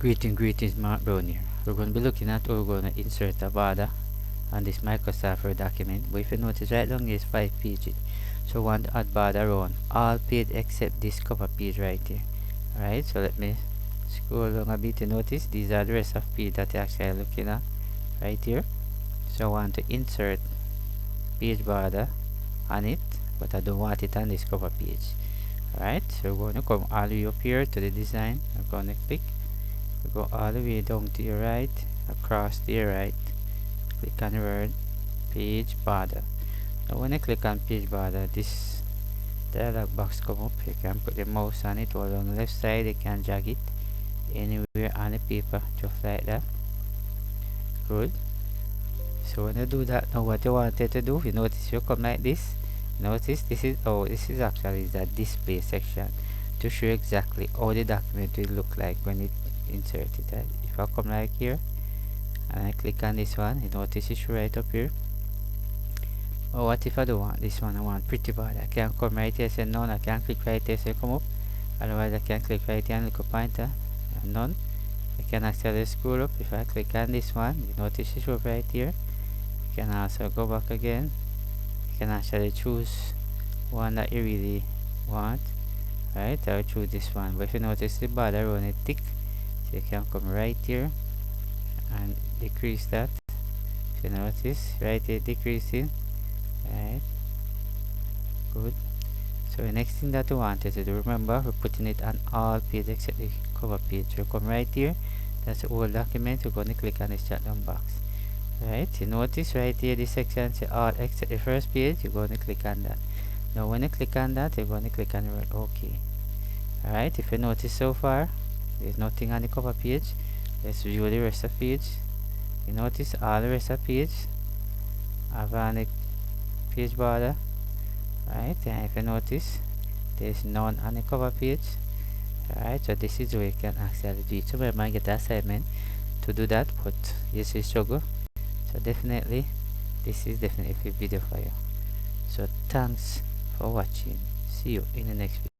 Greetings, Mark Brown here. We're going to be looking at how we're going to insert a border on this Microsoft Word document. But if you notice, right down here is 5 pages. So we want to add border on all pages except this cover page right here. Alright, so let me scroll along a bit. You notice these are the rest of page that you're actually looking at right here. So I want to insert page border on it, but I don't want it on this cover page. Alright, so we're going to come all the way up here to the design. I'm going to click. Go all the way down to your right, across to your right, click on the word page border. Now when I click on page border, this dialog box come up. You can put the mouse on it, or on the left side you can drag it anywhere on the paper, just like that. Good. So when you do that, now what you wanted to do, you notice you come like this. Notice this is actually the display section to show exactly how the document will look like when it inserted. If I come like here and I click on this one, you notice it's right up here. Or what if I don't want this one? I want pretty border. I can come right here, say none. I can click right here, say come up. Otherwise I can click right here and look a pointer and none. I can actually scroll up. If I click on this one, you notice it's up right here. You can also go back again. You can actually choose one that you really want. Right, I'll choose this one. But if you notice the border on it thick, so you can come right here and decrease that. If you notice right here decreasing. Right, good. So the next thing that we wanted to do, remember we're putting it on all pages except the cover page. So come right here, that's the whole document. We're going to click on this chat down box. Right, you notice right here this section say all except the first page. You're going to click on that. Now when you click on that, you're going to click on the word OK. Alright, if you notice so far there's nothing on the cover page. Let's view the rest of the page. You notice all the rest of the page have on the page border. Right, and if you notice there's none on the cover page. Alright, so this is where you can actually do it. So we might get the assignment to do that, but you see struggle. So definitely this is definitely a video for you. So thanks for watching. See you in the next video.